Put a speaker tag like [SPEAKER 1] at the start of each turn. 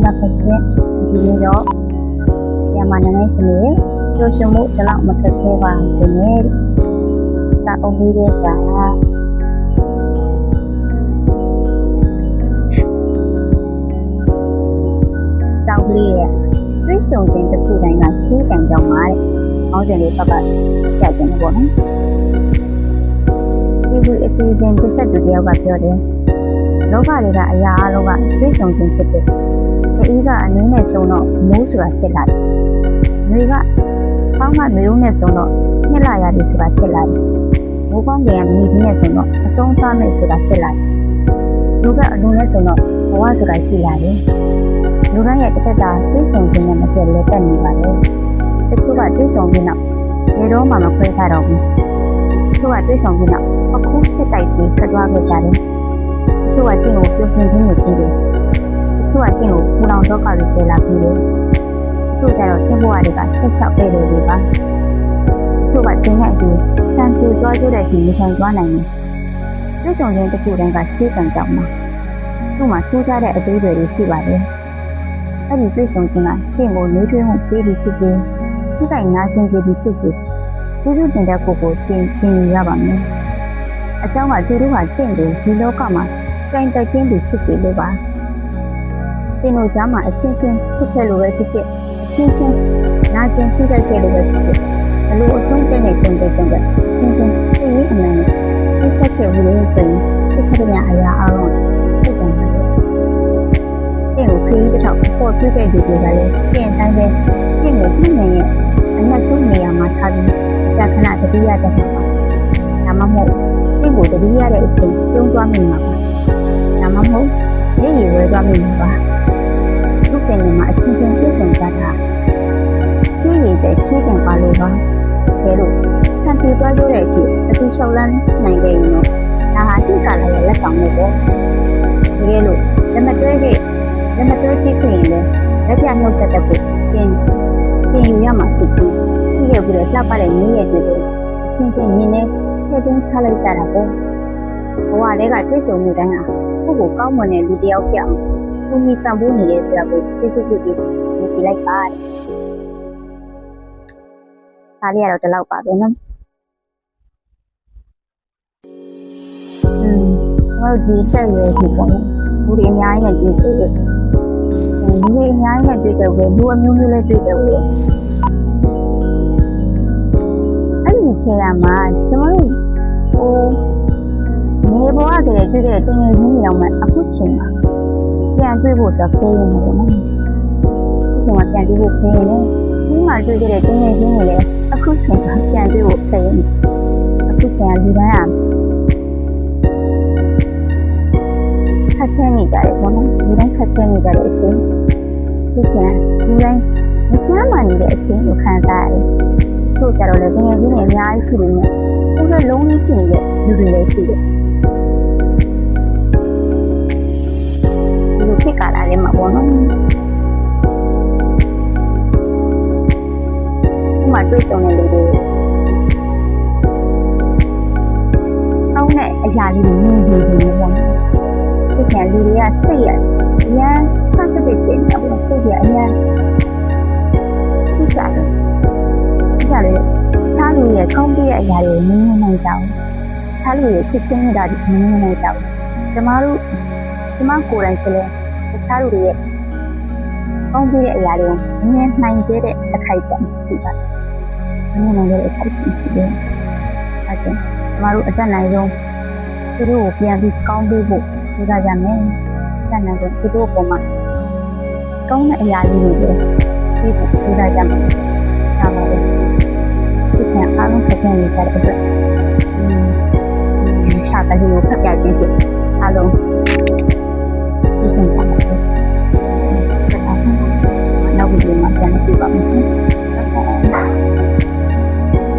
[SPEAKER 1] Lapasnya di York yang mana sini yo semua telah mengkecewa sini sa obire ka sa obire tuy sống trên tập khu này là sĩ cảnh dòng má đấy nói chuyện đấy các bạn chạy chuyện của nó đi vui sĩ trên cái sách được đeo gặp cho đấy nó vào đây là ya nó vào tuy sống trên tập đấy cái ý là nếu này sống nó muốn sửa chết lại nếu là sau mà nếu này sống nó như là ya đi sửa chết lại bố con nghe mình đi này sống nó sống sao này sửa chết lại lúc đó lúc này sống nó quá sửa chết lại lúc đó ya cái đó tuy sống trên này mà chết lại tên như vậy cái chỗ là tuy sống như nào cái đó mà quay ra đâu chỗ là tuy sống như nào có khu sẽ tại vì cái đó cái gì đấy chỗ là tiếng của tiêu sinh chính là cái gì chỗ là tiếng của phụ lòng đó cả được là cái gì chỗ là tiếng của ai cả cái sao cái đấy cả chỗ là tiếng này thì sang tiêu cho chỗ này thì mình thành chỗ này tuy sống trên cái chỗ này là sĩ cảnh trọng mà nhưng mà chỗ ra đây ở đây rồi sĩ vào đâyအဲ့ဒီတွေ့ဆုံခြင်းကတင့်ကိုနှွေးထွေးမှုပေးပြီးဖြစ်စေစိတ်ကိုနာကျင်စေပြီးဖြစ်စေကျေးဇူးတင်တဲ့ကိုတင်ရပါမယ်အကြောင်းကသူတို့ကတင့်ကိုဒီလောကမှာကြိုင်တက်ခြင်းပြီးဖြစ်စေလို့ပါတင်တို့ကြားမှာအချင်းချင်းချစ်ခဲ့လို့ပဲဖြစ်ဖြစ်အချင်းချင်းနာကျင်ဖြစ်ခဲ့လို့ပဲဖြစ်ဖြစ်ဘလို့အဆုံးတဲ့နဲ့ကြုံတဲ့ချင်းချင်းသိရအမှန်နဲ့သိဆက်ခဲ့လို့ဆိုရင်ဖြစ်ခဲ့တဲ့အရာအလုံးသိတယ်ကိုခရီးတစ်ထောက်ပေါ်ပြခဲ့တဲ့ဒီကလေးပြင်တိုင်းပဲပြင်ကိုပြင်နေရဲ့အနက်ဆုံးနေရာမှာထားပြီးကြာခဏတတိယတက်မှာပါဒါမှမဟုတ်ပြင်ကိုတတိယတဲ့အချိန်ကျုံသွားမိမှာပါဒါမှမဟုတ်ရေရေဝဲသွားမိမှာပါသူ့ပင်မှာအချင်းချင်းပြည့်စုံကြတာရှိရည်တဲ့ရှိတယ်ပါလို့ပါဒါလို့ဆန်ပြေသွားလို့တဲ့အချိန်အတူလျှောက်လန်းနိုင်ခဲ့ရင်တော့ဒါဟာတိကလည်းလက်ဆောင်ပဲပေါ့တကယ်လို့လက်မတွဲခဲ့လက်မတွဲဖြစ်ရင်လည်းလက်ပြနှုတ်ဆက်တဲ့ကိုပြင်ယူရမှာဖြစ်ပြီးပြီးခဲ့ပြီးတော့လှပတဲ့နည်းရည်တွေကိုအချင်းချင်းရင်းနဲ့ထည့်သွင်းချလိုက်ကြတာပေါ့ဘဝတွေကတွေ့ဆုံမှုတိုင်းဟာကိုယ့်ကိုကောင်းမွန်တဲ့လူတစ်ယောက်ပြောင်းကိုကြီးတန်ဖိုးနေရဲဆိုတာကိုသိသိပြီးမြင်ကြည့်လိုက်ပါဒါလေးကတော့ဒီလောက်ပါပဲနော်ကျွန်တော်ဒီတက်ရွယ်ဒီပေါ့လူတွေအများကြီးနဲ့တွေ့တယ်လူတွေအများကြီးနဲ့တွေ့တယ်ပဲလူအမျိုးမျိုးလည်းတွေ့တယ်ပဲအဲ့ဒီချိန်မှာကျွန်တော်တို့နေဘဝကလေးတွေ့တဲ့တင်ငယ်ချင်းတွေအောင်မှအခုချိန်မှာပြန်တွေ့ဖို့ဆိုတော့ဖေးနေတယ်နော်အခုချိန်မှာပြန်တွေ့ဖို့ဖေးနေတယ်ဒီမှာတွေ့တဲ့တင်ငယ်ချင်းတွေလည်းအခုချိန်မှာပြန်တွေ့ဖို့ဖေးနေအခုချိန်ကလူတိုင်းခက်ခဲနေကြတယ်ပေါ့နော်ဒီတိုင်းခက်ခဲနေကြတဲ့အချိန်ဒီချိန်ဒီတိုင်းမချမ်းမာနေတဲ့အချိန်ကိုခံစားရတယ်ချို့ကြတော့လည်းငယ်ချင်းတွေအများကြီးရှိနေတယ်ကိုယ်ကလုံးကြီးဖြစ်နေတဲ့လူတွေလည်းရှိတယ်ဒီလိုဖြစ်ကြတာလည်းမှာပေါ့နော်ဒီမှာတွေ့ဆုံနေလူတွေအောင်းတဲ့အရာလေးတွေမြင်ကြည့်နေပေါ့နော်ဒီကလူတွေကစိတ်ရအဆတ်တဲ့ပြင်တယ်ပေါ့စိတ်ရအများသူစားတယ်ချားလူရဲ့ကောင်းပြည့်အရာတွေနင်းနေနိုင်ကြအောင်ချားလူရဲ့ချစ်ချင်းနေတာတွေနင်းနေနိုင်ကြအောင်ကျမကိုယ်တိုင်ဆိုလဲချားလူရဲ့ကောင်းပြည့်အရာတွေနင်းနိုင်တဲ့အခိုက်အတန့်ရှိပါတယ်နင်းနိုင်တဲ့အခိုက်အတန့်ရှိတယ်အဲဒါကျမတို့အတတ်နိုင်ဆုံးသူတို့ကိုပြန်ပြီးကောင်းပေးဖို့ဒီကကြမယ်။ဆက်နေတော့သူတို့ပေါ်မှာကောင်းတဲ့အရာလေးတွေပဲဒီကကြမယ်။ဒါပါပဲ။ဒီချိန်အားလုံးဆက်နေကြတဲ့အတွက်စာတလေးကိုဖတ်ပြခြင်းဖြင့်အားလုံး